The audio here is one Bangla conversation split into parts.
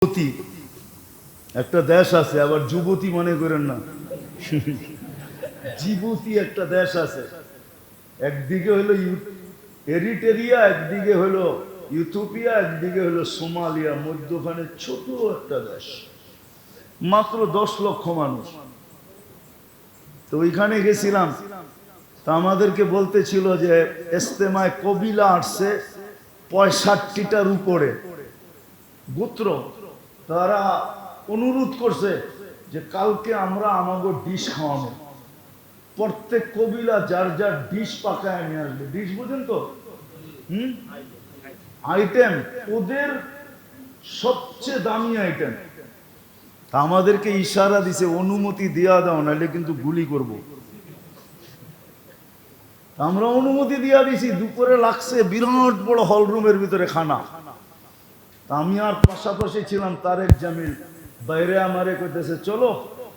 যুবতী একটা দেশ আছে, আবার যুবতী মনে করেন না, জিবুতি একটা দেশ আছে। একদিকে হলো এরিট্রিয়া, একদিকে হলো ইথিওপিয়া, একদিকে হলো সোমালিয়া, মধ্যখানে ছোট একটা দেশ, মাত্র 10 লক্ষ মানুষ। তো ওইখানে গেছিলাম, তা আমাদেরকে বলতেছিল যে ইস্তেমায় কবিলা আসছে 65টার উপরে গোত্র। তারা অনুরোধ করছে যে কালকে আমরা আমাদের ডিশ খাওয়াবো, প্রত্যেক কবিলা যার যার ডিশ পাকায় নিয়ে আসবে। ডিশ বুঝেন তো? আইটেম, ওদের সবচেয়ে দামি আইটেম। আমাদেরকে ইশারা দিছে অনুমতি দেওয়া দাও, নাহলে কিন্তু গুলি করব। আমরা অনুমতি দিয়া দিছি। দুপুরে লাগছে বিরাট বড় হল রুমের ভিতরে খানা। আমি আর পাশাপাশি ছিলাম তারেক জামিল, বাইরে আমারে কইতেছে চলো,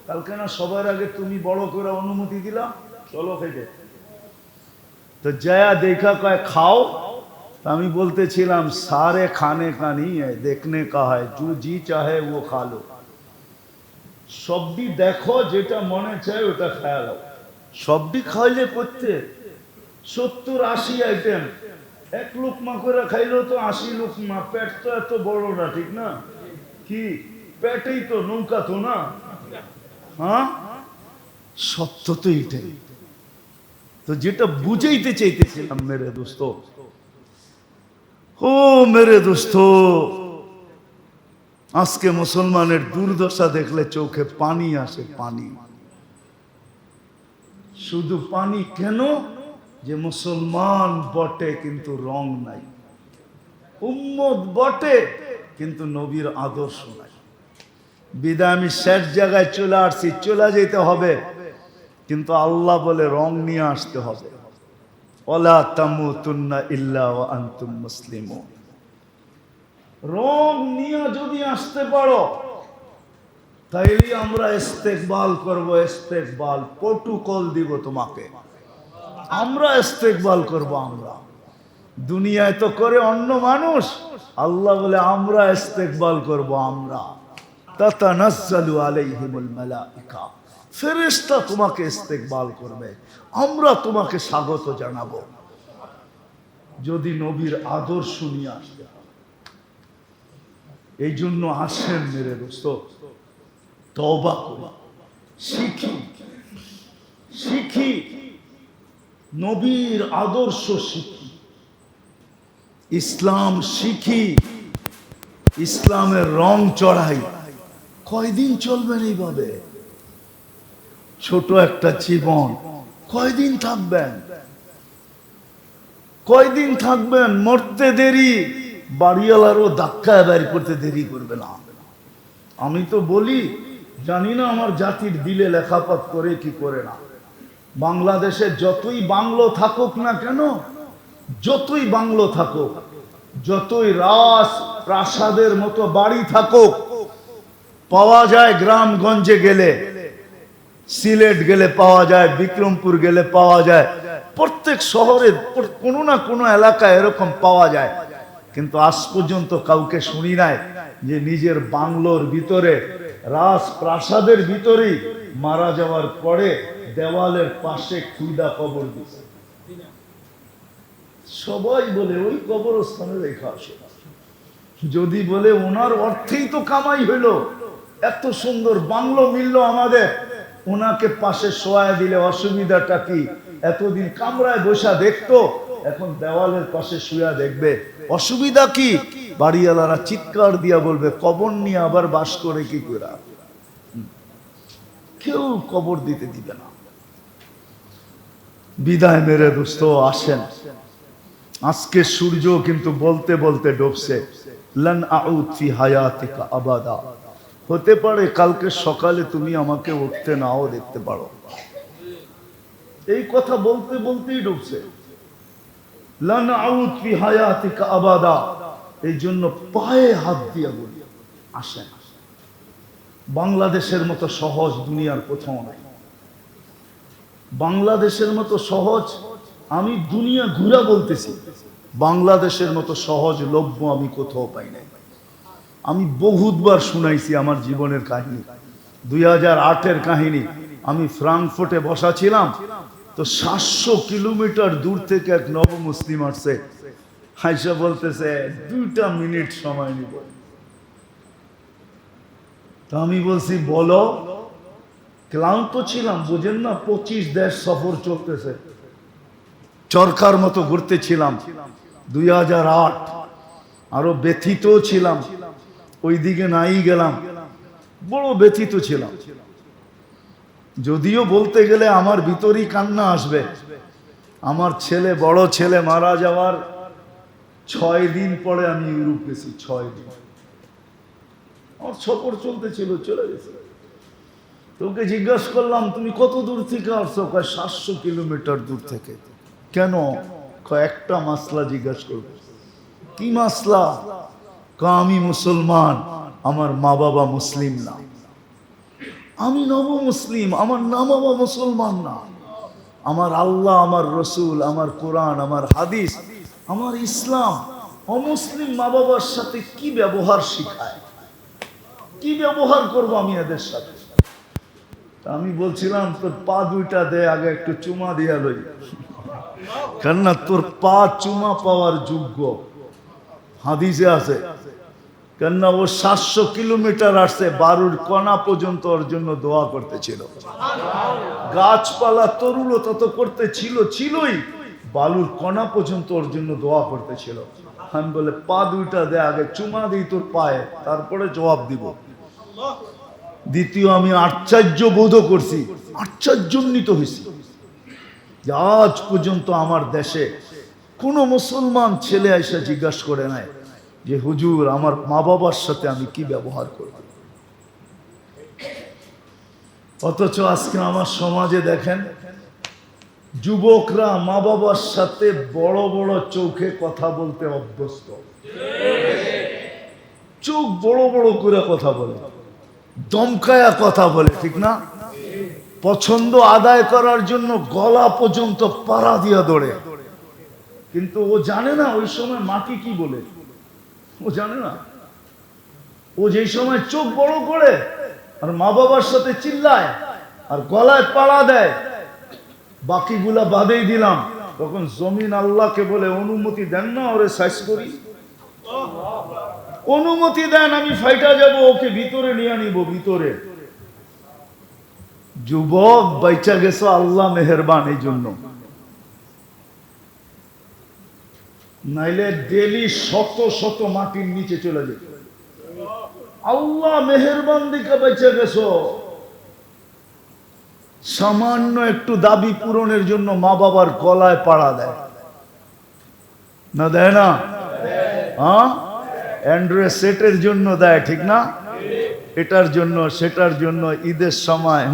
কালকে না সবার আগে তুমি বড় করে অনুমতি দিলা, চলো খাইতে। তো জয়া দেখা কয় খাও। আমি বলতেছিলাম সারে খানে কা नहीं है, देखने का है, जो जी चाहे वो खा लो। সবই দেখো, যেটা মনে চায় ওটা খাও। সবই খাইলে করতে 70-80 আইটেম, এক লুকমা করে খাইলেও তো 80 লুকমা। পেট তো এত বড় না, ঠিক না? কি পেটেই তো নৌকা তো না? হ্যাঁ, সত্য তো এটাই। তো যেটা বুঝাইতে চাইতেছিলাম মেরে দোস্ত, ও মেরে দোস্ত, আজকে মুসলমানের দুর্দশা দেখলে চোখে পানি আসে। পানি, শুধু পানি। কেন? যে মুসলমান বটে কিন্তু রং নাই, উম্মত বটে কিন্তু নবীর আদর্শ নাই। বিদায় আমি শেষ জায়গায় চলে আসছি, চলে যেতে হবে, কিন্তু আল্লাহ বলে রং নিয়ে আসতে হবে। ওয়ালা তামুতুন্না ইল্লা ওয়া আনতুম মুসলিমুন। রং নিয়ে যদি আসতে পারো তাইলে আমরা ইস্তেকবাল করব। ইস্তেকবাল প্রটোকল দিব তোমাকে, আমরা ইস্তেকবাল করব। আমরা দুনিয়ায় তো করে অন্য মানুষ, আল্লাহ বলে আমরা ইস্তেকবাল করব। আমরা তাতানাজ্জালু আলাইহিমুল মালাইকা, ফেরেশতা তোমাকে ইস্তেকবাল করবে, আমরা তোমাকে স্বাগত জানাবো। যদি নবীর আদর্শ নিয়ে আসতে, এই জন্য আসেন মেরে দোস্ত, তওবা করি, শিখি, শিখি, নবীর আদর্শ শিখি, ইসলাম শিখি, ইসলামের রং চড়াই। কয়দিন চলবেন এইভাবে? ছোট একটা জীবন, কয়দিন থাকবেন? কয়দিন থাকবেন? মরতে দেরি, বাড়িওয়ালারও ধাক্কায় বাড়ি করতে দেরি করবে না। আমি তো বলি, জানি না আমার জাতির দিলে লেখাপাত করে কি করে না। বাংলাদেশে যতই বাংলো থাকুক না কেন, যতই বাংলো থাকুক, যতই রাজ প্রাসাদের মতো বাড়ি থাকুক, পাওয়া যায় গ্রামগঞ্জে গেলে, সিলেট গেলে পাওয়া যায়, বিক্রমপুর গেলে পাওয়া যায়, প্রত্যেক শহরে কোনো না কোনো এলাকায় এরকম পাওয়া যায়। কিন্তু আজ পর্যন্ত কাউকে শুনি নাই যে নিজের বাংলোর ভিতরে, রাজপ্রাসাদের ভিতরেই মারা যাওয়ার পরে দেওয়ালের পাশে খুইদা কবর দিছে। সবাই বলে ওই কবরস্থানে রেখা আসে। যদি বলে ওনার অর্থেই তো কামাই হইল, এত সুন্দর বাংলো মিলল আমাদের, ওনাকে পাশে শোয়ায় দিলে অসুবিধাটা কি? এতদিন কামরায় বসা দেখতো, এখন দেওয়ালের পাশে শুয়া দেখবে, অসুবিধা কি? বাড়িওয়ালারা চিৎকার দিয়া বলবে কবর নিয়ে আবার বাস করে কি করে? কেউ কবর দিতে দিবে না। বিদায় মেরে দোস্ত, আসেন। আজকে সূর্য কিন্তু বলতে বলতে ডুবছে। লান আউদ ফি হায়াতিকা আবাদা। হতে পারে কালকে সকালে তুমি আমাকে উঠতে নাও দেখতে পারো। এই কথা বলতে বলতেই ডুবছে। লান আউদ ফি হায়াতিকা আবাদা। এই জন্য পায়ে হাত দিয়ে বলি, আসেন। বাংলাদেশের মতো সহজ দুনিয়ার কোথাও নাই। বাংলাদেশের মতো সহজ, আমি দুনিয়া ঘুরা বলতেছি, বাংলাদেশের মতো সহজ লভ্য আমি কোথাও পাই নাই। আমি বহুতবার শুনাইছি আমার জীবনের কাহিনী। 2008-এর কাহিনী। আমি ফ্রাঙ্কফুর্টে বসা ছিলাম, তো 700 কিলোমিটার দূর থেকে এক নব মুসলিম আসছে, হাইসা বলতেছে 2 মিনিট সময় নিব। তো আমি বলছি বলো। ক্লান্ত ছিলাম, বুঝেন না, 25 দেশ সফর চলতেছে, চরকার মতো ঘুরতেছিলাম। 2008 আরো ব্যথিত ছিলাম, ওইদিকে নাই গেলাম, বড় ব্যথিত ছিলাম। যদিও বলতে গেলে আমার ভিতরই কান্না আসবে। আমার ছেলে, বড় ছেলে মারা যাওয়ার 6 দিন পরে আমি ইউরোপ গেছি। 6 দিন আমার সফর চলতেছিল, চলে গেছে। তোকে জিজ্ঞাসা করলাম তুমি কত দূর থেকে আসছো? 700 কিলোমিটার দূর থেকে। কেন? একটা মাসলা জিজ্ঞাসা করবো। কি মাসলা? আমি মুসলমান, আমার মা বাবা মুসলিম না। আমি নব মুসলিম, আমার মা বাবা মুসলমান না। আমার আল্লাহ, আমার রসুল, আমার কোরআন, আমার হাদিস, আমার ইসলাম অমুসলিম মা বাবার সাথে কি ব্যবহার শিখায়? কি ব্যবহার করবো আমি এদের সাথে? আমি বলছিলাম তোর পা 2টা দে, আগে একটু চুমা দিয়া লই, কেননা তোর পা চুমা পাওয়ার যোগ্য। হাদিসে আছে, কেননা ও 700 কিলোমিটার আসছে, বারুর কণা পর্যন্ত ওর জন্য দোয়া করতেছিল। গাছপালা তরুলতা তো করতে ছিলই, বালুর কণা পর্যন্ত ওর জন্য দোয়া করতেছিল। আমি বলে পা 2টা দে, আগে চুমা দিই তোর পায়ে, তারপরে জবাব দিব। দ্বিতীয়, আমি আশ্চর্য বোধ করছি, আশ্চর্যান্বিত হয়েছি যে আজ পর্যন্ত আমার দেশে কোন মুসলমান ছেলে এসে জিজ্ঞাসা করে নাই যে হুজুর আমার মা বাবার সাথে আমি কি ব্যবহার করব। অথচ আজকে আমার সমাজে দেখেন, যুবকরা মা বাবার সাথে বড় বড় চোখে কথা বলতে অভ্যস্ত। চোখ বড় বড় করে কথা বলে, দমকায়া কথা বলে, ঠিক না? পছন্দ আদায় করার জন্য গলা পর্যন্ত পাড়া দিয়া দৌড়ে। কিন্তু ও জানে না ওই সময় মাটি কি বলে, ও জানে না। ও যেই সময় চোখ বড় করে আর মা বাবার সাথে চিল্লায় আর গলায় পাড়া দেয়, বাকিগুলা বাদেই দিলাম, তখন জমিন আল্লাহকে বলে অনুমতি দেন না ওরে সাইজ করি, অনুমতি দেন, আমি ফাইটা যাব, ওকে ভিতরে নিয়ে নিব ভিতরে। যুবক বাইচা গেছো, আল্লাহ মেহেরবান এই জন্য, নাইলে ডেলি শত শত মাটির নিচে চলে যেত। আল্লাহ মেহেরবান দিকে বাইচা গেছো। সামান্য একটু দাবি পূরণের জন্য মা বাবার গলায় পাড়া দেয় না, দেয় না? হ্যাঁ, অ্যান্ড্রয়েড সেটের জন্য দেয়, ঠিক না? এটার জন্য সেটার জন্য, ঈদের সময়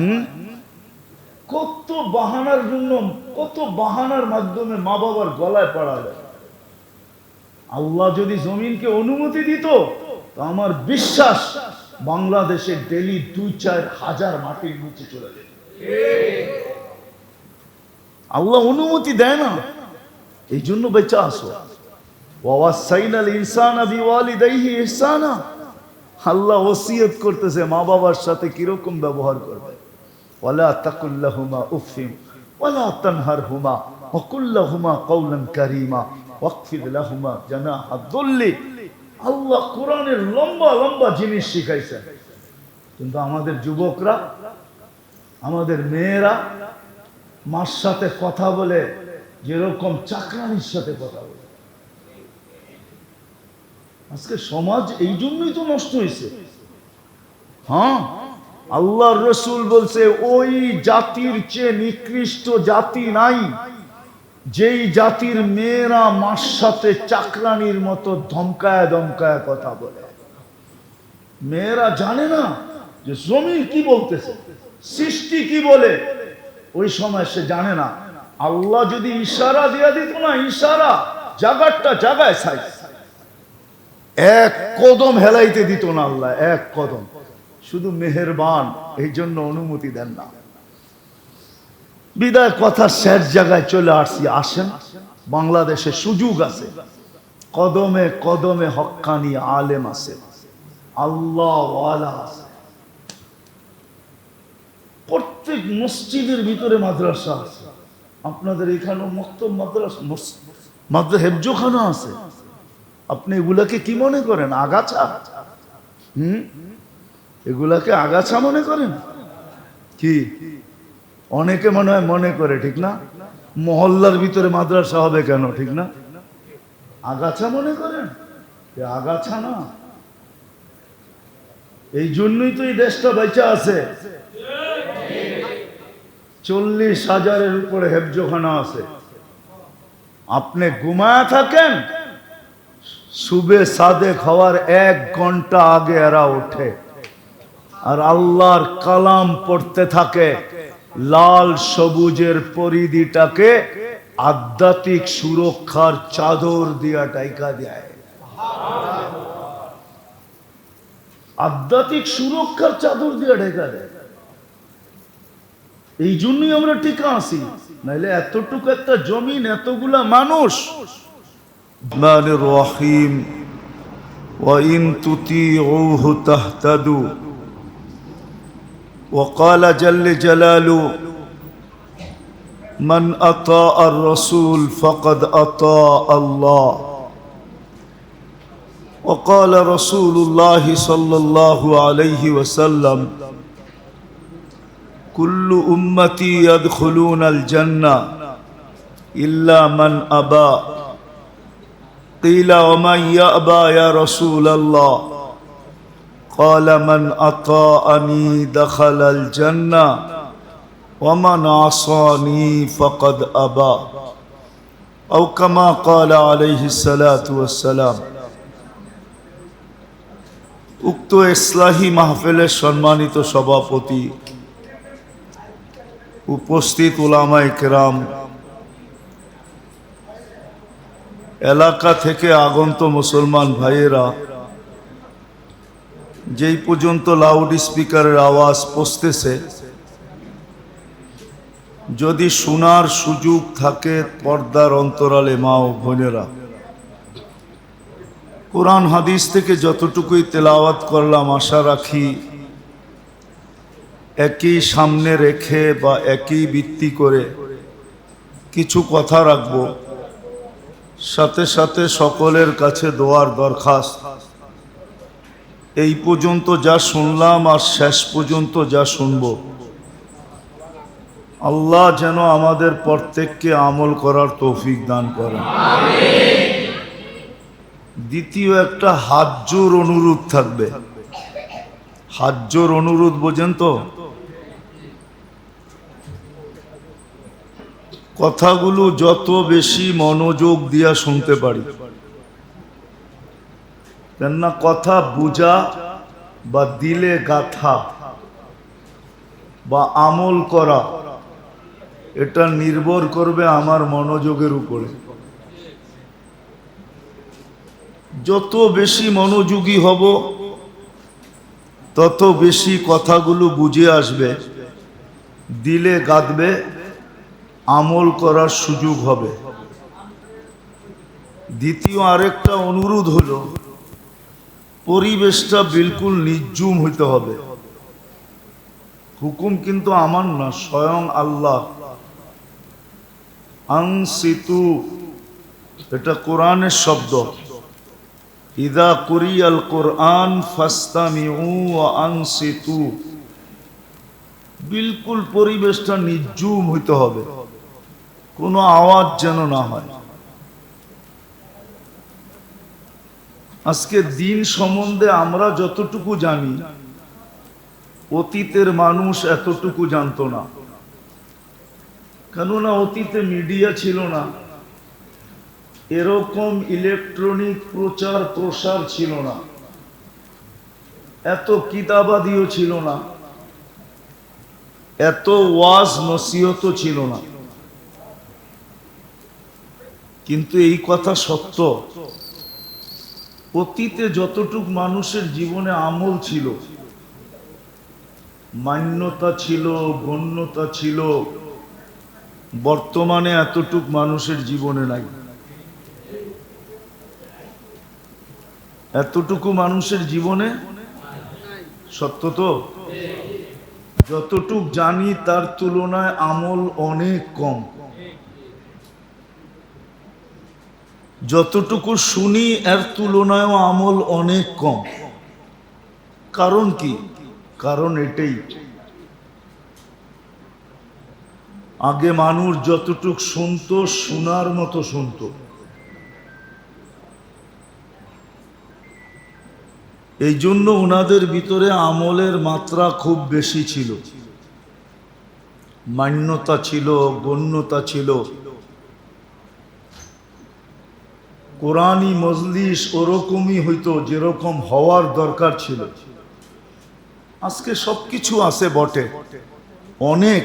কত বাহানার জন্য, কত বাহানার মাধ্যমে মা বাবার গলায় পাড়া দেয়। আল্লাহ যদি জমিনকে অনুমতি দিত, তো আমার বিশ্বাস বাংলাদেশে ডেলি 2-4 হাজার মাটির নিচে চলে যেত। আল্লাহ অনুমতি দেয় না, এই জন্য বেঁচে আসো। ওয়াসাইনাল ইনসানা বিওয়ালিদাইহি ইহসানা। আল্লাহ ওসিয়ত করতেছে মা বাবার সাথে কিরকম ব্যবহার করবে। ওয়ালা তাকুল্লাহুমা উফিম ওয়ালা তানহারহুমা ওয়া কুল্লাহুমা কওলান কারীমা ওয়াকফিদ লাহুমা জানাহাদ দুল্লি। আল্লাহ কোরআনের লম্বা লম্বা জিনিস শিখাইছেন, কিন্তু আমাদের যুবকরা, আমাদের মেয়েরা মার সাথে কথা বলে যেরকম চাকরানির সাথে কথা বলে। আজকে সমাজ এই জন্যই তো নষ্ট হয়েছে। হ্যাঁ, আল্লাহর রসুল বলছে ওই জাতির চেয়ে নিকৃষ্ট জাতি নাই যেই জাতির মেয়েরা মার সাথে চাকরানির মতো ধমকায় ধমকায় কথা বলে। মেয়েরা জানে না যে জমিন কি বলতেছে, সৃষ্টি কি বলে, ওই সময় সে জানে না। আল্লাহ যদি ইশারা দিয়া দিত না, ইশারা জাগারটা জাগায় সাইজ, এক কদম হেলাইতে দিত না আল্লাহ, এক কদম। শুধু মেহেরবান, এই জন্য অনুমতি দেন না। বিদায় কথা শেষ জায়গায় চলে আসছি। আসেন, বাংলাদেশে সুযোগ আছে, কদমে কদমে হক্কানি আলেম আছে। আল্লাহওয়ালা আছে। প্রত্যেক মসজিদের ভিতরে মাদ্রাসা আছে। আপনাদের এখানেও মক্তব মাদ্রাসা হেফজোখানা আছে। আপনি এগুলাকে কি মনে করেন? আগাছা? এগুলাকে আগাছা মনে করেন কি? অনেকে মনে হয় মনে করে, ঠিক না? মহল্লার ভিতরে মাদ্রাসা হবে কেন, ঠিক না? আগাছা মনে করেন? আগাছা না। এই জন্যই তো এই দেশটা বেঁচে আছে। 40,000-এর উপরে হেফজোখানা আছে। আপনি ঘুমায় থাকেন, সুবে সাদেক হওয়ার 1 ঘন্টা আগে এরা ওঠে আর আল্লাহর কালাম পড়তে থাকে। লাল সবুজের পরিধিটাকে আধ্যাত্মিক সুরক্ষার চাদর দিয়া টাইকা দেয়। আধ্যাত্মিক সুরক্ষার চাদর দিয়া ঢেকা দেয়। এই জন্যই আমরা টিকা আছি, নাইলে এতটুকু একটা জমিন, এতগুলা মানুষ। রহমানির রহিম, ওয়া ইন তুতিউহু তাহতাদু, ওয়া ক্বালা জাল্লা জালালু মান আতা আর রাসূল ফাকাদ আতা আল্লাহ। وقال رسول الله صلى الله عليه وسلم كل أمتي يدخلون الجنة إلا من أبى قيل ومن يأبى يا رسول الله قال من أطاعني دخل الجنة ومن عصاني فقد أبى أو كما قال عليه الصلاة والسلام। উক্ত ইসলাহি মাহফিলের সম্মানিত সভাপতি, উপস্থিত উলামায়ে কেরাম, এলাকা থেকে আগন্ত মুসলমান ভাইয়েরা, যেই পর্যন্ত লাউড স্পিকারের আওয়াজ পৌঁছতেছে, যদি শোনার সুযোগ থাকে পর্দার অন্তরালে মা ও বোনেরা, কোরআন হাদিস থেকে যতটুকুই তেলাওয়াত করলাম, আশা রাখি একই সামনে রেখে বা একই ভিত্তি করে কিছু কথা রাখব। সাথে সাথে সকলের কাছে দোয়ার দরখাস্ত, এই পর্যন্ত যা শুনলাম আর শেষ পর্যন্ত যা শুনব, আল্লাহ যেন আমাদের প্রত্যেককে আমল করার তৌফিক দান করেন। দ্বিতীয় একটা হাত জোর অনুরোধ থাকবে। হাত জোর অনুরোধ বোঝেন তো? কথাগুলো যত বেশি মনোযোগ দিয়া শুনতে পারি, কেননা কথা বুঝা বা দিলে গাথা বা আমল করা, এটা নির্ভর করবে আমার মনোযোগের উপরে। যত বেশি মনোযোগী হব, তত বেশি কথাগুলো বুঝে আসবে, দিলে গাঁথবে, আমল করার সুযোগ হবে। দ্বিতীয় আরেকটা অনুরোধ হলো, পরিবেশটা বিলকুল নির্জুম হইতে হবে। হুকুম কিন্তু আমার না, স্বয়ং আল্লাহ। আনসিতু, এটা কোরআনের শব্দ। ইদা কুরিয়াল কোরআন ফাস্তামিউ ওয়া আনসিতু, বিলকুল পরিবেশটা নির্জুম হইতে হবে, কোনো আওয়াজ যেন না হয়। আজকে দিন সম্বন্ধে আমরা যতটুকু জানি, অতীতের মানুষ এতটুকু জানতো না। কেননা অতীতে মিডিয়া ছিল না, এরকম ইলেকট্রনিক প্রচার প্রসার ছিল না, এত কিতাবাদিও ছিল না, এত ওয়াজ নসিহত ছিল না। কিন্তু এই কথা সত্য, অতীতে যতটুক মানুষের জীবনে আমল ছিল, মান্যতা ছিল, গণ্যতা ছিল, বর্তমানে এতটুক মানুষের জীবনে নাই। এতটুকু মানুষের জীবনে সত্য তো? যতটুক জানি তার তুলনায় আমল অনেক কম। যতটুকু শুনি এর তুলনায়ও আমল অনেক কম। কারণ কি? কারণ এটাই, আগে মানুষ যতটুক শুনতো শোনার মতো শুনতো, এই জন্য ওনাদের ভিতরে আমলের মাত্রা খুব বেশি ছিল, মান্যতা ছিল, গণ্যতা ছিল। কোরআনী মজলিস ওরকমই হইতো যেরকম হওয়ার দরকার ছিল। আজকে সবকিছু আছে বটে, অনেক,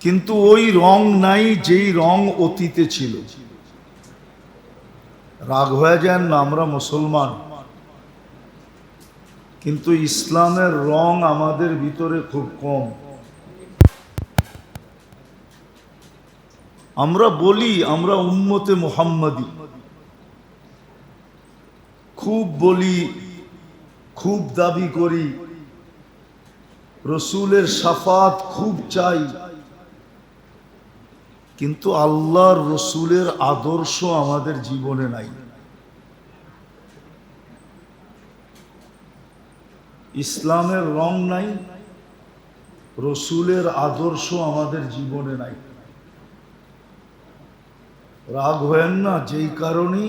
কিন্তু ওই রং নাই যেই রং অতীতে ছিল। রাগ হয়ে যান না, আমরা মুসলমান, কিন্তু ইসলামের রং আমাদের ভিতরে খুব কম। আমরা বলি আমরা উম্মতে মুহাম্মাদি, খুব বলি, খুব দাবি করি, রসুলের শাফাত খুব চাই, কিন্তু আল্লাহর রসুলের আদর্শ আমাদের জীবনে নাই। ইসলামের রং নাই, রসুলের আদর্শ আমাদের জীবনে নাই। রাগ হয়েন না, যেই কারণে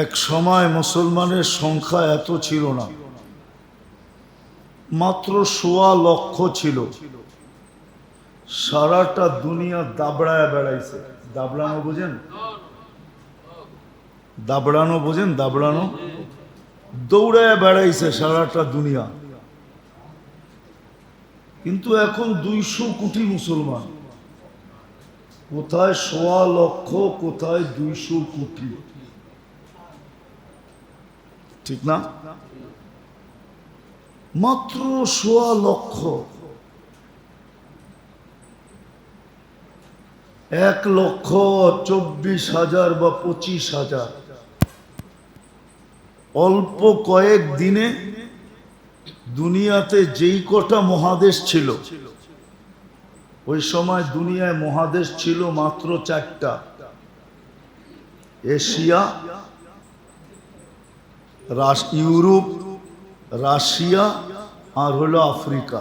এক সময় মুসলমানের সংখ্যা এত ছিল না, মাত্র ১.৫ লক্ষ ছিল। সারাটা দুনিয়া দাবড়ায় বেড়াইছে। দাবড়ানো বোঝেন? দাবড়ানো বোঝেন? দাবড়ানো, দৌড়ায় বেড়াইছে সারাটা দুনিয়া। কিন্তু এখন ২০০ কোটি মুসলমান, কোথায় ১.৫ লক্ষ, কোথায় ২০০ কোটি, ঠিক না? মাত্র ১.৫ লক্ষ। ১,২৪,০০০ বা ২৫,০০০। অল্প কয়েক দিনে দুনিয়াতে যেই কটা মহাদেশ ছিল, ওই সময় দুনিয়ায় মহাদেশ ছিল মাত্র ৪টা: এশিয়া, ইউরোপ, রাশিয়া আর হলো আফ্রিকা।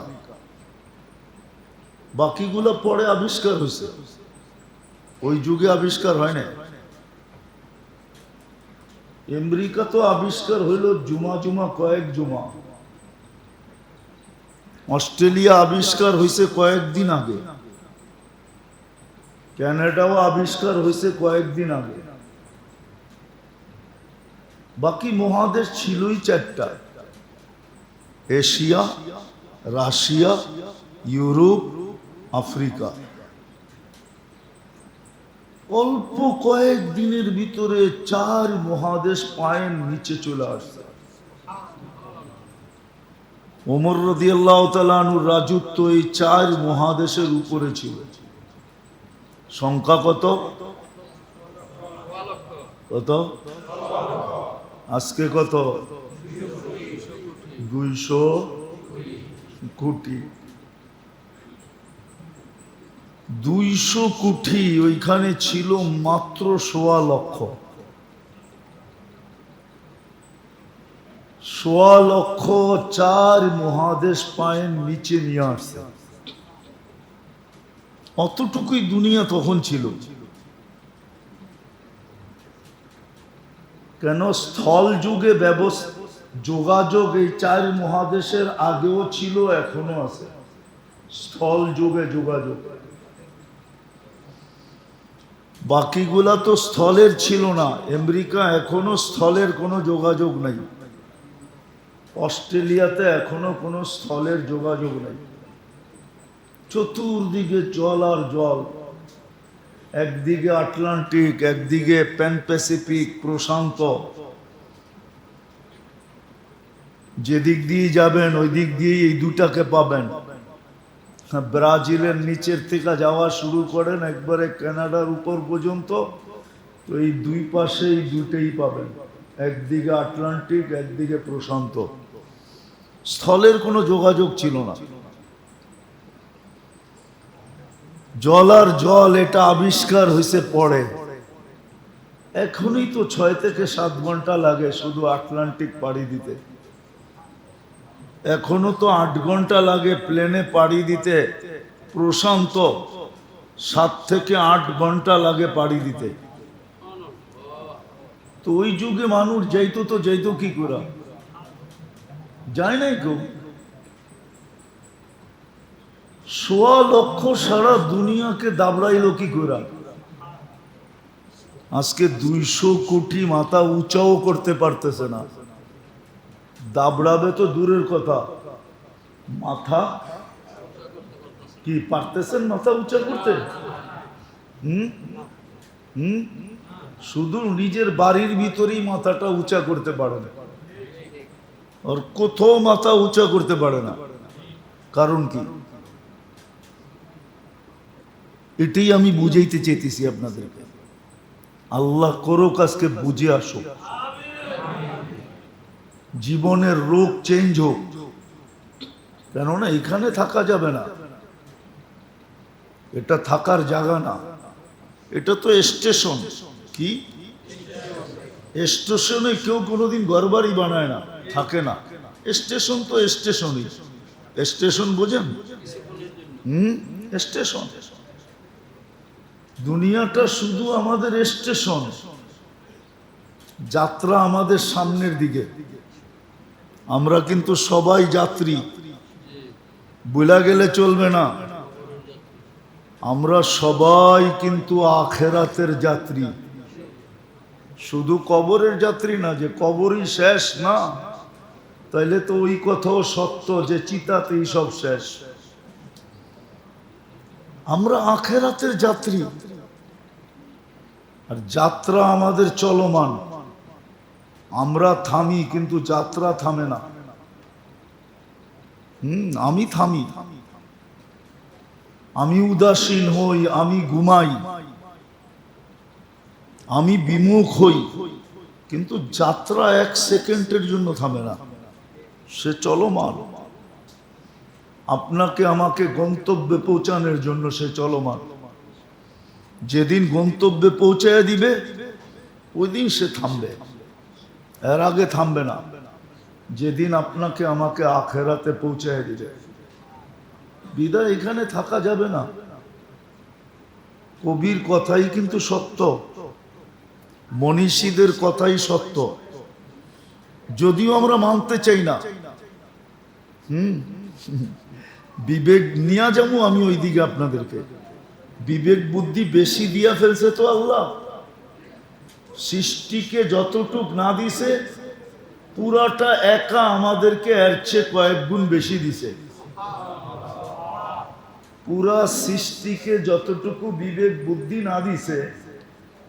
বাকিগুলো পরে আবিষ্কার হয়েছে, ওই যুগে আবিষ্কার হয় না। আমেরিকা তো আবিষ্কার হইল জুমা কয়েক জুমা। অস্ট্রেলিয়া আবিষ্কার হয়েছে কয়েকদিন আগে, কানাডাও আবিষ্কার হয়েছে কয়েকদিন আগে। বাকি মহাদেশ ছিলই ৪টা: এশিয়া, রাশিয়া, ইউরোপ, আফ্রিকা। অল্প কয়েক দিনের ভিতরে ৪ মহাদেশ পায়ের নিচে চলে আসছে। ওমর রাদিয়াল্লাহু তাআলা আনহুর রাজত্ব এই ৪ মহাদেশের উপরে ছিল। সংখ্যা কত? কত? আজকে কত? ২০০ কোটি। ২০০ কোটি, ওইখানে ছিল মাত্র ১.৫ লক্ষ। ১.৫ লক্ষ ৪ মহাদেশ পায়ের নিচে নিয়ে আসছে। অতটুকুই দুনিয়া তখন ছিল। কেন? স্থল যুগে যোগাযোগ এই ৪ মহাদেশের আগেও ছিল, এখনো আছে। স্থল যুগে যোগাযোগ, বাকিগুলা তো স্থলের ছিল না। আমেরিকা এখনো স্থলের কোনো যোগাযোগ নাই, অস্ট্রেলিয়াতে এখনো কোনো স্থলের যোগাযোগ নাই। চতুর্দিকে জল আর জল, একদিকে আটলান্টিক, একদিকে প্যান প্যাসিফিক, প্রশান্ত। যেদিক দিয়ে যাবেন ওই দিক দিয়ে এই দুটাকে পাবেন। ব্রাজিলের নিচের থেকে যাওয়া শুরু করেন একবারে কানাডার উপর পর্যন্ত, তো এই দুই পাশে এই দুটেই পাবেন। একদিকে আটলান্টিক, একদিকে প্রশান্ত। স্থলের কোনো যোগাযোগ ছিল না। জল আর জল এটা আবিষ্কার হয়েছে পরে। এখনই তো 6 থেকে 7 ঘন্টা লাগে শুধু আটলান্টিক পাড়ি দিতে। এখনো তো 8 ঘন্টা লাগে প্লেনে পাড়ি দিতে প্রশান্ত। 7 থেকে 8 ঘন্টা লাগে পাড়ি দিতে। তো ওই যুগে মানুষ যাইতো, তো যাইতো কি করে? যায় নাই কেউ। 1.25 লক্ষ সারা দুনিয়াকে দাবড়াইলো কি করে? আজকে 200 কোটি মাথা উঁচাও করতে পারতেছে না। দাবড়াবে তো দূরের কথা, মাথা কি পারতেছেন মাথা উঁচা করতে? শুধু নিজের বাড়ির ভিতরেই মাথাটা উঁচা করতে পারে না, আর কোথাও মাথা উঁচা করতে পারে না। কারণ কি? এটাই আমি বুঝাইতে চাইতেছি আপনাদেরকে। আল্লাহ করুক আজকে বুঝে আসুক, জীবনের রোগ চেঞ্জ হোক। কেননা এখানে থাকা যাবে না, এটা থাকার জায়গা না, এটা তো স্টেশন। কি স্টেশনে কেউ কোনোদিন ঘরবাড়ি বানায় না, থাকে না। স্টেশন তো স্টেশনই। স্টেশন বোঝেন? স্টেশন। দুনিয়াটা শুধু আমাদের স্টেশন। যাত্রা আমাদের সামনের দিকে, আমরা কিন্তু সবাই যাত্রী। ভুলা গেলে চলবে না, আমরা সবাই কিন্তু আখেরাতের যাত্রী। শুধু কবরের যাত্রী না, যে কবরই শেষ না, তাইলে তো ওই কথাও সত্য যে চিতাতেই সব শেষ। আমরা আখেরাতের যাত্রী, আর যাত্রা আমাদের চলমান। আমরা থামি কিন্তু যাত্রা থামে না। আমি থামি, আমি উদাসীন হই, আমি ঘুমাই, আমি বিমুখ হই, কিন্তু যাত্রা 1 সেকেন্ডের জন্য থামে না, সে চলমান। আপনাকে আমাকে গন্তব্যে পৌঁছানোর জন্য সে চলমান। যেদিন গন্তব্যে পৌঁছায় দিবে ওই দিন সে থামবে, এর আগে থামবে না। যেদিন আপনাকে আমাকে আখেরাতে পৌঁছায় দিবে, বিদায় এখানে থাকা যাবে না। কবির কথাই কিন্তু সত্য, মনীষীদের কথাই সত্য, যদিও আমরা মানতে চাই না। বিবেক নিয়ে যাবো আমি ওই দিকে আপনাদেরকে। বিবেক বুদ্ধি বেশি দিয়া ফেলছে তো আল্লাহ। সৃষ্টিকে যতটুক না দিছে, পুরাটা একা আমাদেরকে এর চেয়ে কয়েক গুণ বেশি দিছে। পুরা সৃষ্টিকে যতটুকু বিবেক বুদ্ধি না দিছে,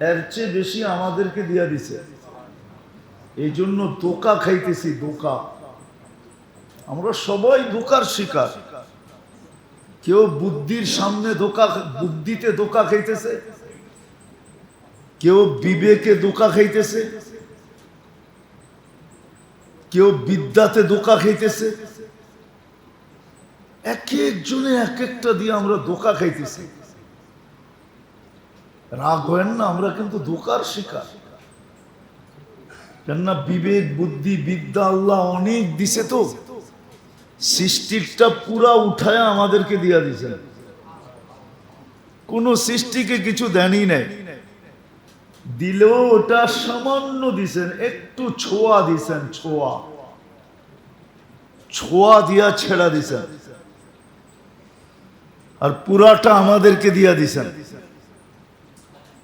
এর চেয়ে বেশি আমাদেরকে দিয়া দিছে। এই জন্য ধোঁকা খাইতেছি, ধোঁকা। আমরা সবাই ধোঁকার শিকার। কেউ বুদ্ধির সামনে ধোঁকা, বুদ্ধিতে ধোঁকা খাইতেছে, কেউ বিবেকে ধোঁকা খাইতেছে, কেউ বিদ্যাতে ধোঁকা খাইতেছে। এক একজনে এক একটা দিয়ে আমরা ধোঁকা খাইতেছি। রাগ হয় না, আমরা কিন্তু ধোঁকার শিকার। কেননা বিবেক বুদ্ধি বিদ্যা আল্লাহ অনেক দিছে, তো সৃষ্টিটা পুরা উঠায় আমাদেরকে দিয়া দিছেন। কোন সৃষ্টিকে কিছু দেনই নাই, দিলেও ওটা সামান্য দিছেন, একটু ছোঁয়া দিছেন, ছোঁয়া ছোঁয়া দিয়া ছেড়া দিছেন, আর পুরাটা আমাদেরকে দিয়া দিছেন।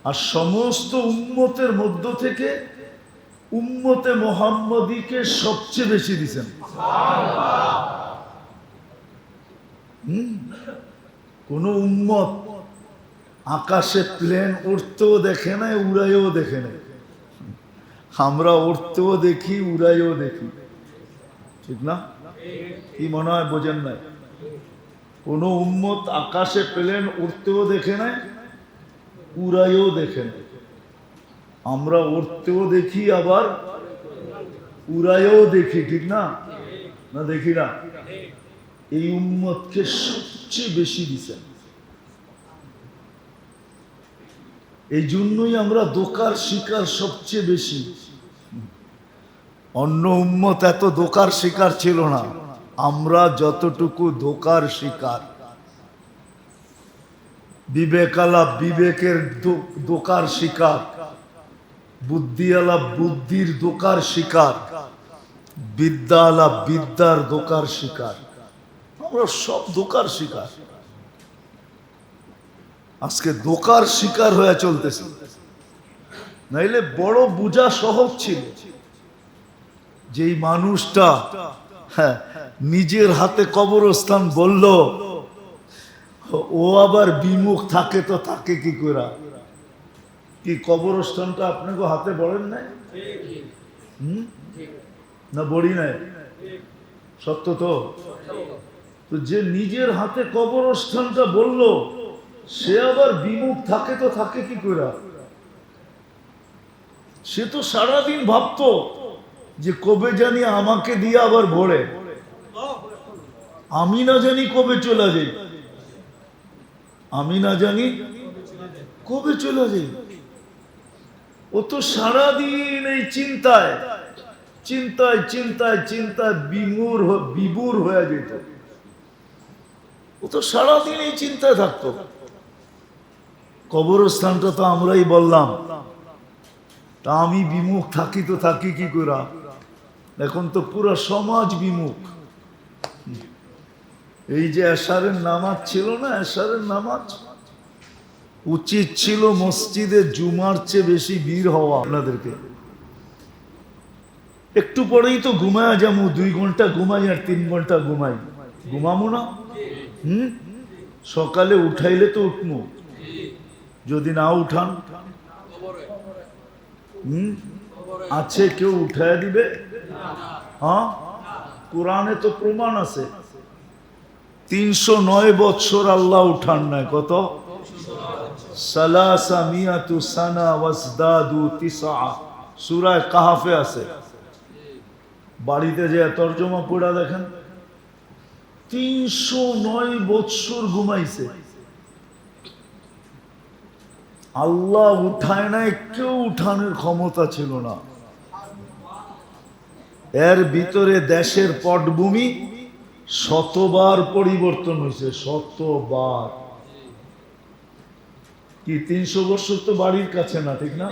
আর সমস্ত উম্মতের মধ্য থেকে উম্মতে মুহাম্মদীকে সবচেয়ে বেশি দিছেন। কোন উম্মত আকাশে প্লেন উড়তেও দেখে নাই, উড়াইও দেখে নাই। আমরা উড়তেও দেখি, উড়াইও দেখি, ঠিক না? কি মনে হয় বোঝেন নাই? কোন উম্মত আকাশে প্লেন উড়তেও দেখে নাই, উড়াইও দেখে নাই। আমরা উড়তেও দেখি, আবার উড়াইও দেখি, ঠিক না? না দেখি না? এই উম্মতকে সবচেয়ে বেশি দিছেন। এই জন্যই আমরা ধোঁকার শিকার সবচেয়ে বেশি। অন্য উম্মত এত ধোঁকার শিকার ছিল না, আমরা যতটুকু ধোঁকার শিকার। বিবেকালা বিবেকের ধোঁকার শিকার, বুদ্ধিওয়ালা বুদ্ধির ধোঁকার শিকার, বিদ্যাওয়ালা বিদ্যার ধোঁকার শিকার। আমরা সব ধোঁকার শিকার। আজকে ধোঁকার শিকার হয়ে চলতেছে। নাইলে বড় বোঝা সহজ ছিল। যেই মানুষটা নিজের হাতে কবরস্থান বলল, ও আবার বিমুখ থাকে তো থাকে কি করে? কি কবরস্থানটা আপনাকে হাতে বলেন নাই? না বড়ি নাই? সত্য তো। তো যে নিজের হাতে কবরস্থানটা বলল, সে আবার বিমুখ থাকে তো থাকে কি করে? সে তো সারাদিন ভাবতো যে কবে জানি আমাকে দিয়ে আবার ভরে, আমি না জানি কবে চলে যাই, আমি না জানি কবে চলে যাই। ও তো সারাদিন এই চিন্তায় চিন্তায় চিন্তায় চিন্তায় বিমূঢ় হয়ে যেত। ও তো সারাদিন এই চিন্তায় থাকতো। কবরস্থানটা তো আমরাই বললাম, তা আমি বিমুখ থাকি তো থাকি কি করে? এখন তো পুরো সমাজ বিমুখ। এই যে এশারের নামাজ ছিল না, এশারের নামাজ উচিত ছিল মসজিদে জুমার চেয়ে বেশি ভিড় হওয়া। আপনাদেরকে একটু পরেই তো ঘুমায় যাবো, 2 ঘন্টা ঘুমাই আর 3 ঘন্টা ঘুমাই, ঘুমামো না? সকালে উঠাইলে তো উঠবো, যদি না উঠান আছে কেউ উঠায় দিবে? হ্যাঁ, কোরআনে তো প্রমাণ আছে। 309 বছর আল্লাহ উঠান নাই। কত? সালাসা মিয়াতু সানা ওয়াজদাদু তিসআ, সূরা কাহফে আছে। বাড়িতে যে তর্জমা পড়া দেখেন, 309 বছর ঘুমাইছে। আল্লাহ উঠায় নাই, কেউ উঠানোর ক্ষমতা ছিল না। এর ভিতরে দেশের পটভূমি শতবার পরিবর্তন হয়েছে, শতবার। কি 300 বছর তো বাড়ির কাছে না, ঠিক না?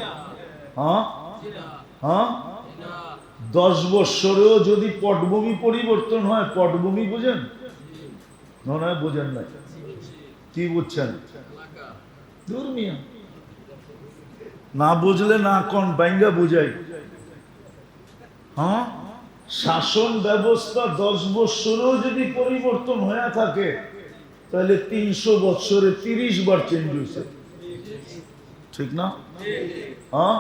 হ্যাঁ হ্যাঁ, 10 বছরেও যদি পটভূমি পরিবর্তন হয়, পটভূমি বুঝেন? মনে হয় বুঝেন না। কি বুঝছেন? দুর্মিয়া না বুঝলে না কোন বাইঙ্গা বুঝাই। হ্যাঁ, শাসন ব্যবস্থা 10 বছরেও যদি পরিবর্তন হয়ে থাকে, তাহলে 300 বছরে 30 বার চেঞ্জ হয়েছে, ঠিক না? হ্যাঁ,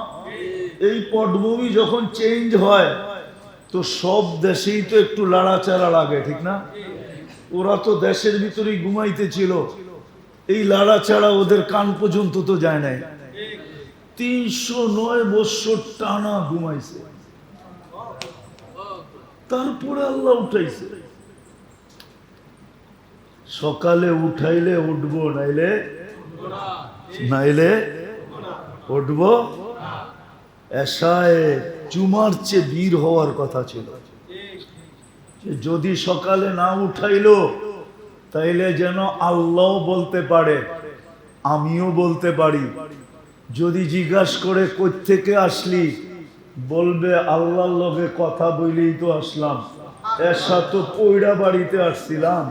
এই পটভূমি যখন চেঞ্জ হয় তো সব দেশেই তো একটু লাড়াচাড়া লাগে, ঠিক না? ওরা তো দেশের ভিতরেই ঘুমাইতেছিল, এই লাড়াচাড়া ওদের কান পর্যন্ত তো যায় নাই। 309 বছর টানা ঘুমাইছে, তারপরে আল্লাহ উঠাইছে। সকালে উঠাইলে উঠবো, নাইলে নাইলে উঠবো। এশায় জুমার চেয়ে বীর হওয়ার কথা ছিল। যদি সকালে না উঠাইলো, তাইলে যেন আল্লাহ বলতে পারে, আমিও বলতে পারি। যদি জিজ্ঞাসা করে কই থেকে আসলি, বলবে আল্লাহর লগে কথা বইলেই তো আসলাম, এশা তো পয়রা বাড়িতে আসছিলাম,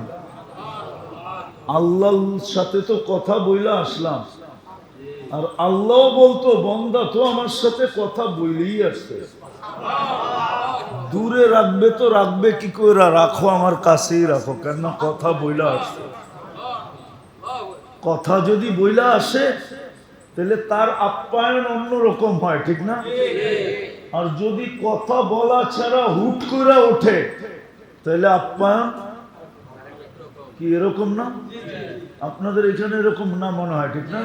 আল্লাহর সাথে তো কথা বইলা আসলাম। আর আল্লাহ বলতো, বন্দা তো আমার সাথে কথা বইলেই আসছে, দূরে রাখবে তো রাখবে কি করে? রাখো, আমার কাছেই রাখো, কেন? কথা বইলা আসছে। কথা যদি বইলা আসে, তাহলে তার আপ্যায়ন অন্যরকম হয়, ঠিক না? আর যদি কথা বলা ছাড়া হুট করে ওঠে, তাহলে আপ্যায়ন কি এরকম না? আপনাদের এখানে এরকম না মনে হয়, ঠিক না?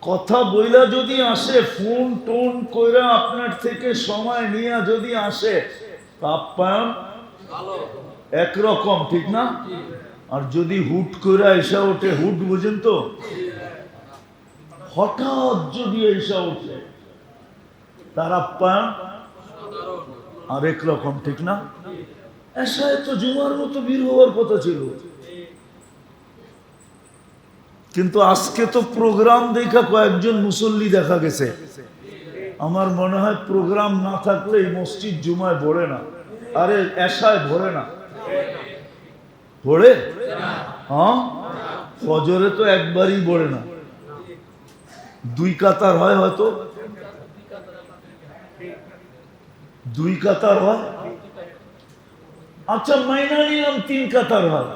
কথা বইলা যদি আসে, ফোন টোন কইরা আপনার থেকে সময় নিয়ে যদি আসে, আপ্যায়ন একরকম, ঠিক না? আর যদি হুট করে এসে ওঠে, হুট বুঝেন তো, হঠাৎ যদি এসে ওঠে, তার আপ্যায়ন আরেক রকম, ঠিক না? এসায় তো জুমার মতো ভিড় হওয়ার কথা ছিল, কিন্তু আজকে তো প্রোগ্রাম দেখা কয়েকজন মুসল্লি দেখা গেছে। আমার মনে হয় প্রোগ্রাম না থাকলে এই মসজিদ জুমায় ভরে না, আরে এসায় ভরে না, ভরে? হ্যাঁ, ফজরে তো একবারই ভরে না, 2 কাতার হয়, হয়তো 2 কাতার হয়। আচ্ছা মাইনা নিলাম 3 কাতার হয়,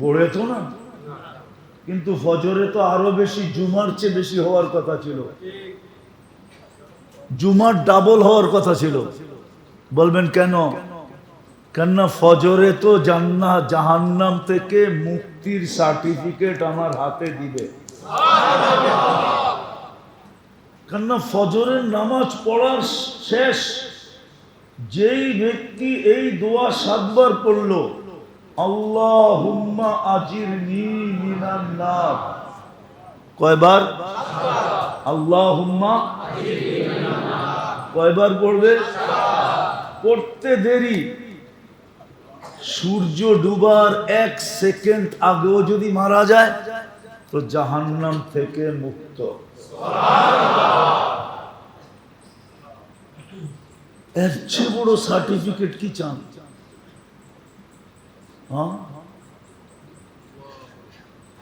ভরে তো না। কিন্তু ফজরে তো আরো বেশি, জুমার চেয়ে বেশি হওয়ার কথা ছিল, জুমার ডাবল হওয়ার কথা ছিল। বলবেন কেন? কেননা ফজরে তো জান্নাত জাহান্নাম থেকে মুক্তির সার্টিফিকেট আমার হাতে দিবে। কেননা ফজরের নামাজ পড়ার শেষ যেই ব্যক্তি এই দোয়া 7 বার পড়লো, আল্লাহুম্মা আজিরনি মিনান নার, কয়বার? আল্লাহুম্মা কয়বার পড়বে? পড়তে দেরি, সূর্য ডুবার 1 সেকেন্ড আগেও যদি মারা যায় তো জাহান্নাম থেকে মুক্ত। এর চেয়ে বড় সার্টিফিকেট কি চান? হ্যাঁ,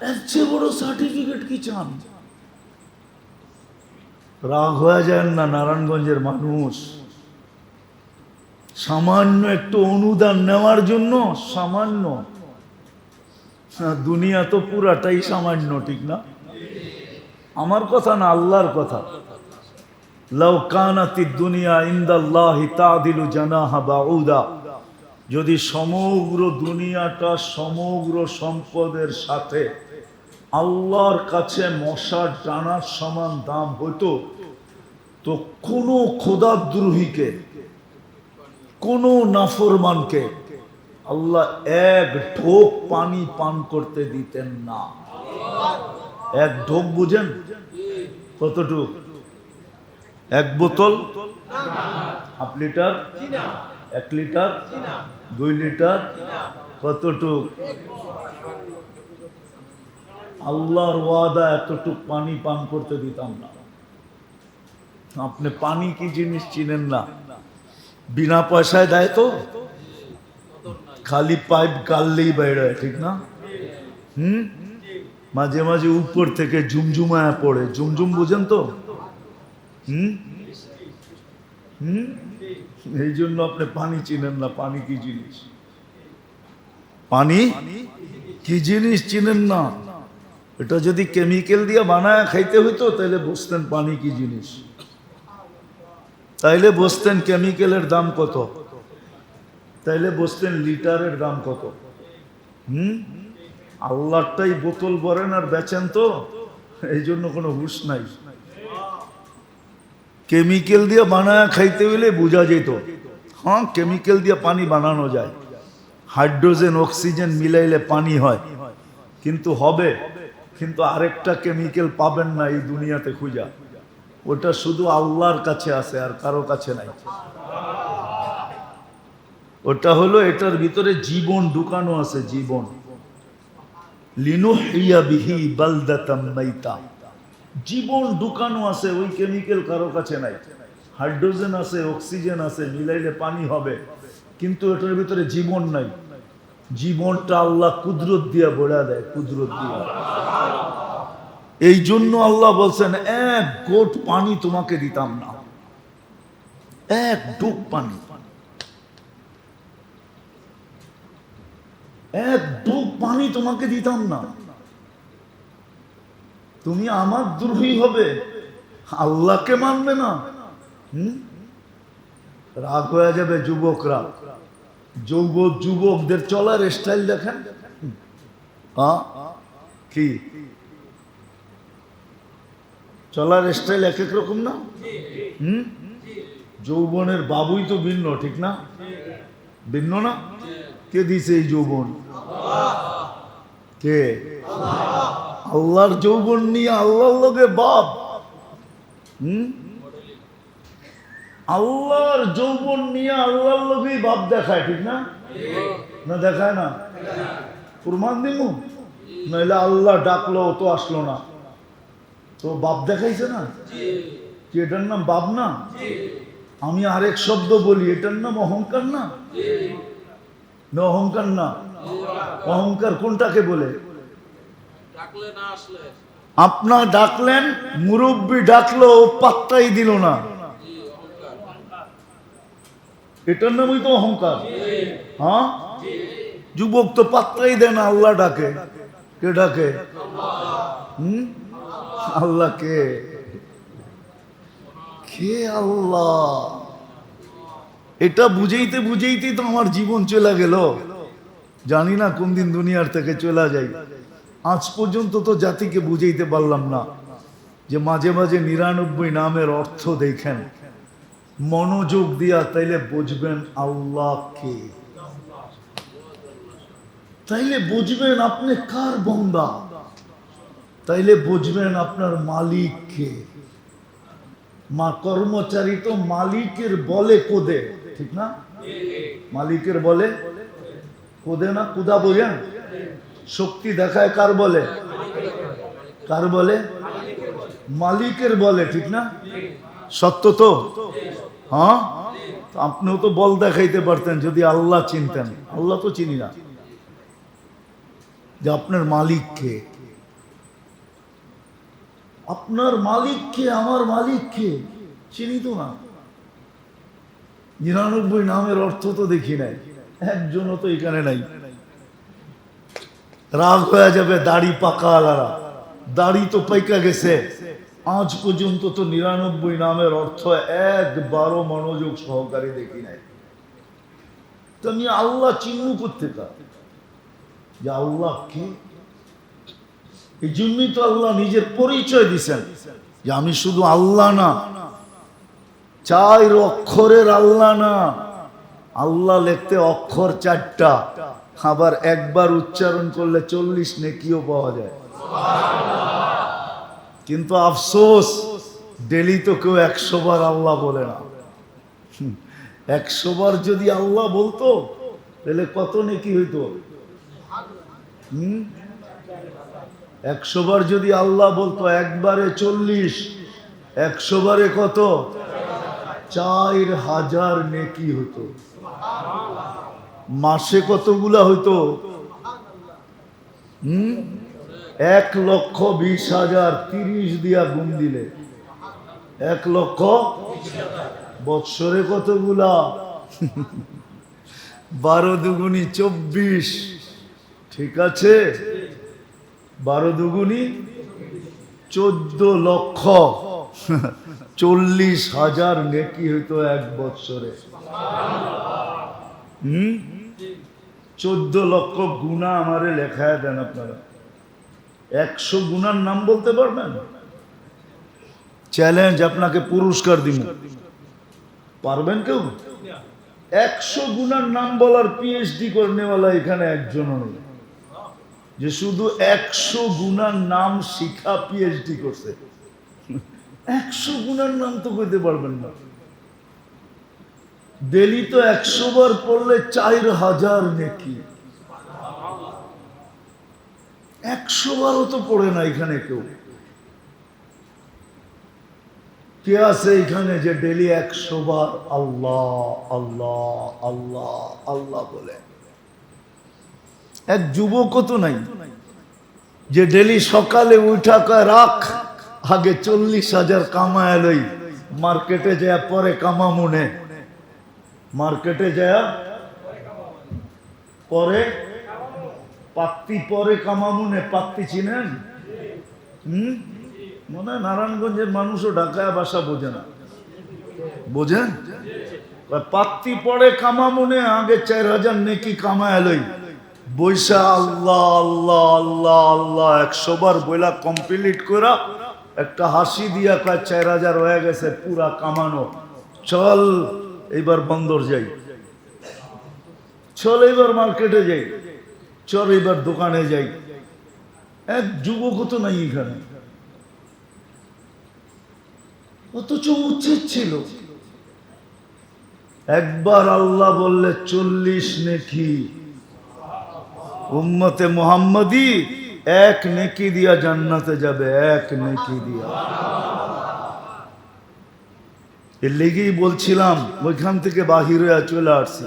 এর চেয়ে বড় সার্টিফিকেট কি চান? রাগ হয়ে যায় না নারায়ণগঞ্জের মানুষ, সামান্য একটু অনুদান নেওয়ার জন্য, সামান্য, দুনিয়া তো পুরাটাই সামান্য, ঠিক না? আমার কথা না, আল্লাহর কথা। লাউ কানাতিদ দুনিয়া ইনদাল্লাহি তাদিলু জানাহা বাউদা, যদি সমগ্র দুনিয়াটা সমগ্র সম্পদের সাথে আল্লাহর কাছে মশার ডানার সমান দাম হতো, তো কোনো খোদাদ্রোহীকে, কোনো নাফরমানকে আল্লাহ 1 ঢোক পানি পান করতে দিতেন না। 1 ঢোক বুঝেন কতটুক? 1 বোতল, 1/2 লিটার, 1 লিটার, 2 লিটার, কতটুক? আল্লাহর ওয়াদা এতটুক পানি পান করতে দিতাম না। আপনি পানি কি জিনিস চিনেন না, বিনা পয়সায় দেয় তো, খালি পাইপ গাললেই বেরোয়, ঠিক না? মাঝে মাঝে উপর থেকে ঝুমঝুমায় পড়ে, ঝুমঝুম বুঝেন তো? এই জন্য আপনি পানি চিনেন না, পানি কি জিনিস, পানি কি জিনিস চিনেন না। এটা যদি কেমিক্যাল দিয়ে বানায় খাইতে হইতো তাহলে বুঝতেন পানি কি জিনিস, তাইলে বুঝতেন কেমিক্যালের দাম কত, তাইলে বুঝতেন লিটারের দাম কত। আল্লাহটাই বোতল ভরেন আর বেচেন তো, এই জন্য কোনো হুঁশ নাই। কেমিক্যাল দিয়ে বানায় খাইতে হইলে বোঝা যেত, হ্যাঁ কেমিক্যাল দিয়ে পানি বানানো যায়, হাইড্রোজেন অক্সিজেন মিলাইলে পানি হয়, কিন্তু হবে, কিন্তু আরেকটা কেমিক্যাল পাবেন না এই দুনিয়াতে খুঁজা, ওটা শুধু আল্লাহর কাছে আছে আর কারো কাছে নাই। ওটা হলো এটার ভিতরে জীবন ঢুকানো আছে, জীবন। লিনুহিয়া বিহি বালদাতাম মাইতা, জীবন ঢুকানো আছে, ওই কেমিক্যাল কারো কাছে নাই। হাইড্রোজেন আছে, অক্সিজেন আছে, মিলাইলে পানি হবে, কিন্তু এটার ভিতরে জীবন নাই। জীবনটা আল্লাহ কুদরত দিয়া ভরা দেয়, কুদরত দিয়া। এই জন্য আল্লাহ বলছেন 1 ঘোট পানি তোমাকে দিতাম না, 1 ঢোক পানি, 1 ঢোক পানি তোমাকে দিতাম না। তুমি আমার দ্রোহী হবে, আল্লাহকে মানবে না। রাগ হয়ে যাবে যুবকরা, যুবকদের চলার স্টাইল দেখেন, কি চলার স্টাইল এক এক রকম না? যৌবনের বাবুই তো ভিন্ন, ঠিক না? ভিন্ন না? কে দিছে এই যৌবন? কে? আল্লাহর যৌবন নিয়ে আল্লাহর লগে বাপ। আল্লাহর যৌবন নিয়ে আল্লাহর লগেই বাপ দেখায়, ঠিক না? না দেখায় না? প্রমাণ দিব? নইলে আল্লাহ ডাকলো তো আসলো না, তো বাপ দেখাইছে না? কি এটার নাম বাপ না? আমি আরেক শব্দ বলি, এটার নাম অহংকার না? না অহংকার না? অহংকার কোনটাকে বলে? আপনার ডাকলেন, মুরব্বী ডাকলো, পাত্তাই দিল না, এটার নামই তো অহংকার। হ্যাঁ, যুবক তো পাত্তাই দেয় না, আল্লাহ ডাকে। কে ডাকে? আল্লাহ। কে? কে আল্লাহ? এটা বুঝাইতে বুঝাইতেই তো আমার জীবন চলে গেল, জানি না কোন দিন দুনিয়ার থেকে চলে যাই। আজ পর্যন্ত তো জাতিকে বুঝাইতে পারলাম না যে মাঝে মাঝে 99 নামের অর্থ দেখেন, মনোযোগ দিয়া, তাইলে বুঝবেন আল্লাহ কে, তাইলে বুঝবেন আপনি কার বান্দা, তাইলে বুঝবেন আপনার মালিক কে। মা কর্মচারী তো মালিকের বলে কোদে, ঠিক না? মালিকের বলে কোদে না? কুদা বোঝেন? শক্তি দেখায় কার বলে? কার বলে? মালিকের বলে, ঠিক না? সত্য তো? হ্যাঁ, আপনিও তো বল দেখাইতে পারতেন যদি আল্লাহ চিনতেন। আল্লাহ তো চিনি না, যে আপনার মালিক কে। আপনার মালিক কে? আমার মালিক কে? চিনি তো না। 99 নামের অর্থ তো দেখি নাই, একজনও তো এখানে নাই। রাগ হয়ে যাবে দাড়ি পাকা আলারা, দাড়ি তো পাইকা গেছে, আজ পর্যন্ত তো 99 নামের অর্থ একবারও মনোযোগ সহকারে দেখি নাই। তো আমি আল্লাহ চিহ্ন করতে পার যে আল্লাহ কে। এই জন্যই তো আল্লাহ নিজের পরিচয় দিছেন যে আমি শুধু আল্লাহ না, 4 অক্ষরের আল্লাহ না। আল্লাহ লিখতে অক্ষর 4টা, আবার একবার উচ্চারণ করলে 40 নেকিও পাওয়া যায়। কিন্তু আফসোস, ডেলি তো কেউ 100 বার আল্লাহ বলে না। 100 বার যদি আল্লাহ বলতো তাহলে কত নেকি হইতো? 100 বার যদি আল্লাহ বলতো, একবারে 40, 100 বারে কত? 4000 নেকি হতো। মাসে কতগুলা হইতো? 1,20,000, 30 দিয়া গুণ দিলে 1,20,000। বৎসরে কতগুলা? 12 দুগুনি 24, ঠিক আছে? 12 দুগুনি 14 লক্ষ, 40,000 নেকি হইতো এক বৎসরে। 14 লক্ষ গুণা আমারে লেখায় দেন আপনারা। 100 গুণার নাম বলতে পারবেন? চ্যালেঞ্জ, আপনাকে পুরস্কার দিব। পারবেন কেউ? 100 গুণার নাম বলার পিএইচডি করে নেওয়ালা এখানে একজনও নেই যে শুধু 100 গুণার নাম শিখা পিএইচডি করছে। 100 গুণার নাম তো কইতে পারবেন না। ডেলি তো 100 বার পড়লে 4000 নেকি। 100 বারও তো পড়ে না এখানে কেউ। কে আছে এখানে যে ডেলি 100 বার আল্লাহ আল্লাহ আল্লাহ আল্লাহ বলে? এক যুবকও তো নাই যে ডেলি সকালে উঠা কয় রাখ, আগে 40,000 কামায় লই, মার্কেটে যায় পরে কামামুনে। মার্কেটে যায় পরে পাত্তি, পরে কামামুনে। পাত্তি চিনেন? মনে হয় নারায়ণগঞ্জের মানুষও ঢাকায় বাসা বোঝে না। বোঝেন? পাত্তি পরে কামামুনে, আগে 4000 নেকি কামায় লই, বৈশা আল্লাহ আল্লাহ আল্লাহ আল্লাহ 100 বার বইলা কমপ্লিট করা, একটা হাসি দিয়া কয় 4000 হয়ে গেছে পুরা কামানো, চল এইবার বন্দর যাই, চল এইবার মার্কেটে যাই, চল এইবার দোকানে যাই। এক যুবক তো নাই এখানে, অথচ উচিত ছিল। একবার আল্লাহ বললে 40 নেকি, উম্মতে মুহাম্মদী এক নেকি দিয়া জান্নাতে যাবে, এক নেকি দিয়া। এর লেগেই বলছিলাম ওইখান থেকে বাহির হয়ে চলে আসছি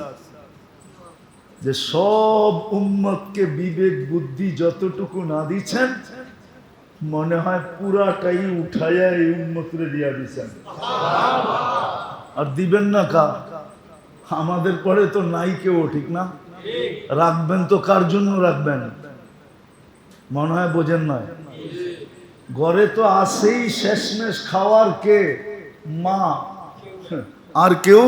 যে সব উম্মতকে বিবেক বুদ্ধি যতটুকু না দিচ্ছেন, মনে হয় পুরাটাই উঠাইয়া এই উম্মতরে দিয়া দিচ্ছেন। আর দিবেন না কা? আমাদের পরে তো নাই কেউ, ঠিক না? রাখবেন তো কার জন্য রাখবেন? মনে হয় বোঝেন নয়। ঘরে তো আসেই শেষমেশ খাওয়ার কে? মা। আর কেউ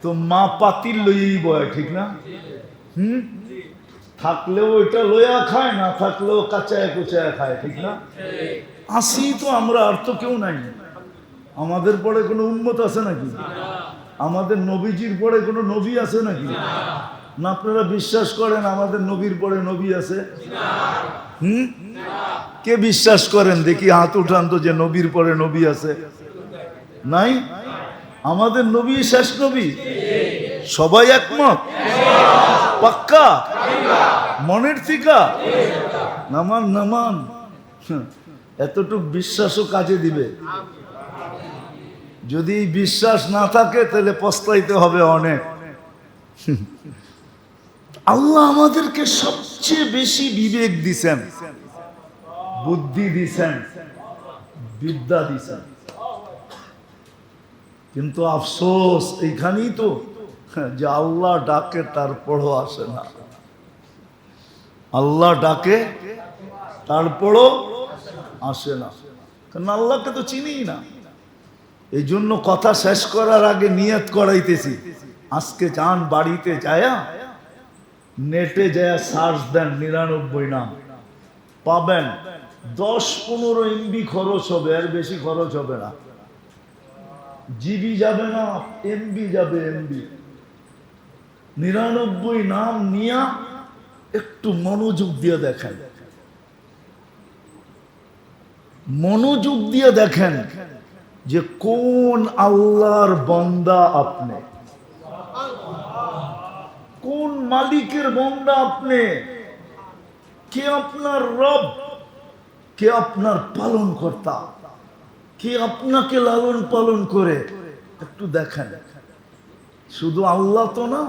তো মা পাতিল লইয়েই বয়, ঠিক না? থাকলেও এটা লইয়া খায়, না থাকলেও কাঁচায় কুচায় খায়, ঠিক না? আসি তো আমরা, আর তো কেউ নাই। আমাদের পরে কোনো উম্মত আছে নাকি? আমাদের নবীজির পরে কোনো নবী আছে নাকি? না আপনারা বিশ্বাস করেন আমাদের নবীর পরে নবী আছে? কে বিশ্বাস করেন দেখি হাত উঠান তো যে নবীর পরে নবী আছে? নাই। আমাদের নবী শেষ নবী, সবাই একমত, পাক্কা মনের থিকা? নামান নামান। এতটুক বিশ্বাসও কাজে দিবে? যদি বিশ্বাস না থাকে তাহলে পস্তাইতে হবে অনেক। আল্লাহ আমাদেরকে সবচেয়ে বেশি বিবেক দিছেন, বুদ্ধি দিছেন, বিদ্যা দিছেন, কিন্তু আফসোস এইখানেই তো যে আল্লাহ ডাকে তারপরও আসে না। আল্লাহ ডাকে তারপরও আসে না, কারণ আল্লাহকে তো চিনি না। এই জন্য কথা শেষ করার আগে নিয়ত করাইতেছি, আজকে যান বাড়িতে যায়া নেটে যায়া সার্চ দেন 99 নাম পাবেন। 10-15 MB খরচ হবে, আর বেশি খরচ হবে না। জিবি যাবে না, এমবি যাবে, এমবি। 99 নাম নিয়া একটু মনোযোগ দিয়ে দেখেন, মনোযোগ দিয়ে দেখেন যে কোন আল্লাহর বান্দা আপনি, কোন মালিকের বান্দা আপনি, কে আপনার রব, কে আপনার পালন কর্তা, কে আপনাকে লালন পালন করে। একটু দেখেন। শুধু আল্লাহ তো না,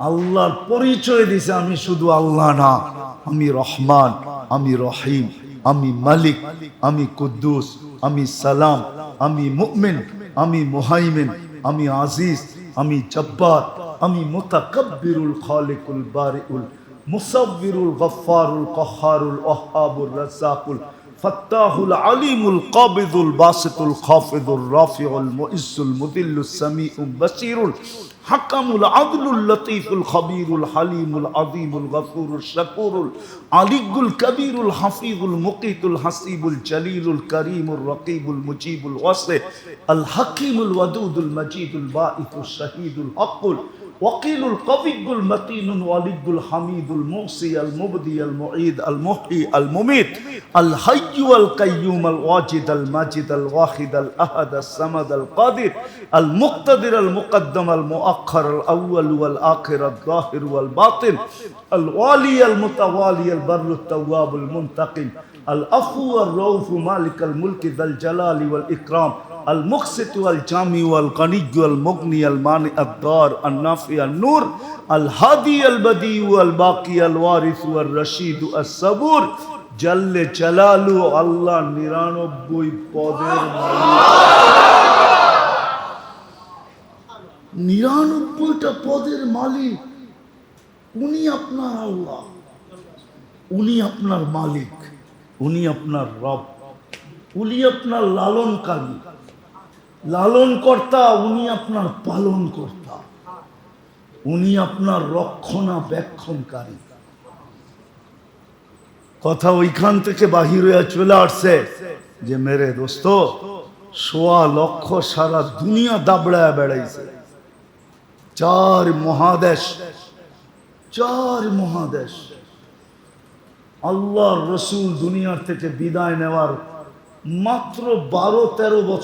আল্লাহর পরিচয় দিছে আমি শুধু আল্লাহ না, আমি রহমান, আমি রহিম, আমি মালিক, আমি কুদ্দুস, আমি সালাম, আমি মুমিন, আমি মুহাইমিন, আমি আজিজ, আমি জব্বার, আমি মুতাকাব্বিরুল খালিকুল বারিউল মুসাব্বিরুল গফফারুল কহ্হারুল ওয়াহ্হাবুর রাজ্জাকুল ফাত্তাহুল আলিমুল কাবিদুল বাসিতুল খাফিদুর রাফিউল মুইজ্জুল মুদিল্লুস সামিউল বাসিরুল হাকামুল আদলুল লতীফুল খবীরুল হালিমুল আযীমুল গফুরুল শাকুরুল আলিগুল কবীরুল হাফিজুল মুকিতুল হাসিবুল জলিলুল করিমুর রকিবুল মুজিবুল ওয়াসি আল হাকিমুল ওয়াদুদুল মজিদুল বাঈসুশ শাহীদুল হকুল وقيل القوي المتين الولي الحميد الموصي المبدي المعيد المحيي المميت الحي والقيوم الواجد الماجد الواحد الأحد الصمد القادر المقتدر المقدم المؤخر الأول والآخر الظاهر والباطن الوالي المتوالي البر التواب المنتقم العفو والرؤوف مالك الملك ذا الجلال والإكرام المقسط والجامع والغني والمغني المانع الضار النافع النور الهادي البديع والباقي الوارث والرشيد الصبور جل جلاله الله 99 পদের মালিক, 99টা পদের মালিক। উনি আপনার আল্লাহ, উনি আপনার মালিক, উনি আপনার রব, উনি আপনার লালনকারী, লালন কর্তা, উনি আপনার পালন কর্তা, উনি আপনার রক্ষণাবেক্ষণকারী। কথা ওইখান থেকে বাহির হয়ে চলে আসছে যে মেরে দোস্ত 1.25 লক্ষ সারা দুনিয়া দাবড়ায় বেড়াইছে, 4 মহাদেশ, 4 মহাদেশ। আল্লাহর রসুল দুনিয়ার থেকে বিদায় নেওয়ার মাত্র 12-13 বছর